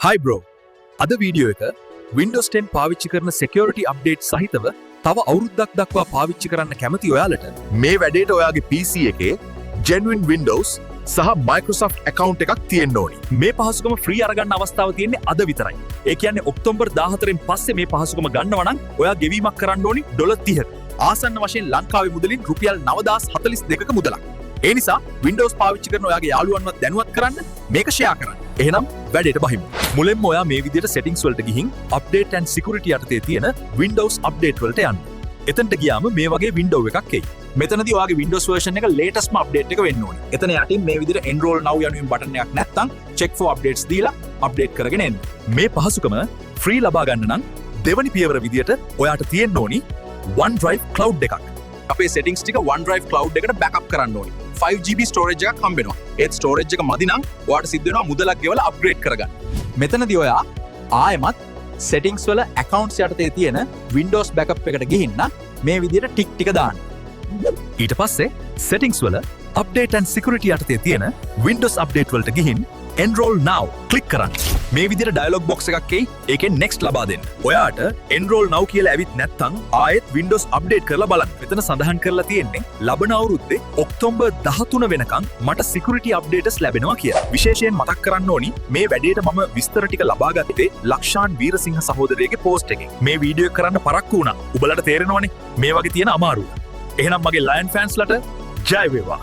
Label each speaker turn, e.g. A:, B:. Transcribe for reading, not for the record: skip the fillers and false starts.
A: Hi bro. අද video එක Windows 10 පාවිච්චි කරන security update සහිතව තව අවුරුද්දක් දක්වා පාවිච්චි කරන්න කැමති ඔයාලට මේ වැඩේට ඔයාගේ PC එකේ genuine Windows සහ Microsoft account එකක් තියෙන්න ඕනි. මේ පහසුකම free අරගන්න අවස්ථාව තියෙන්නේ අද විතරයි. ඒ කියන්නේ ඔක්තෝබර් 14න් පස්සේ මේ පහසුකම ගන්නවා නම් ඔයා ගෙවීමක් කරන්න ඕනි $30ක. ආසන්න වශයෙන් ලංකාවේ මුදලින් රුපියල් 9042ක මුදලක්. ඒ නිසා Windows පාවිච්චි කරන ඔයාගේ යාළුවන්වත් දැනුවත් කරන්න මේක share කරන්න. එහෙනම් වැඩේට බහිමු. මුලින්ම ඔයා මේ විදිහට settings වලට ගිහින් update and security යටතේ තියෙන Windows update වලට යන්න. එතනට ගියාම මේ වගේ window එකක් එයි. මෙතනදී ඔයාගේ Windows version එක latest update එක වෙන්න ඕනේ. එතන යටින් මේ විදිහට enroll now යනුවෙන් button එකක් නැත්නම් check for updates දීලා update කරගෙන එන්න. මේ පහසුකම free ලබා ගන්න නම් දෙවනි පියවර විදිහට ඔයාට තියෙන්න ඕනි OneDrive cloud එකක්. අපේ settings ටික OneDrive cloud එකට backup කරන්න ඕනි. 5GB storage එකක් හම්බෙනවා. ඒත් storage එක මදි නම් ඔයාට සිද්ධ වෙනවා මුදලක් ගෙවලා upgrade කරගන්න. මෙතනදී ඔයා ආයෙමත් settings වල accounts යටතේ තියෙන Windows backup එකට ගිහින් මේ විදිහට ටික් ටික දාන්න. ඊට පස්සේ settings වල update and security යටතේ තියෙන Windows update වලට ගිහින් enroll now click කරන්න. මේ විදිහට dialog box එකක් එයි. ඒකෙන් next ලබා දෙන්න. ඔයාට enroll now කියලා ඇවිත් නැත්නම් ආයෙත් Windows update කරලා බලන්න. මෙතන සඳහන් කරලා තියෙන්නේ ලබන අවුරුද්දේ ඔක්තෝබර් 13 වෙනකන් මට security updates ලැබෙනවා කියලා. විශේෂයෙන් මතක් කරන්න ඕනි මේ වැඩේට මම විස්තර ටික ලබා ගත්තේ ලක්ෂාන් වීරසිංහ සහෝදරයාගේ post එකෙන්. මේ වීඩියෝ එක කරන්න පරක්කු වුණා. ඔබලට තේරෙනවනේ මේ වගේ තියෙන අමාරුව. එහෙනම් මගේ Lion fans ලට ජය වේවා.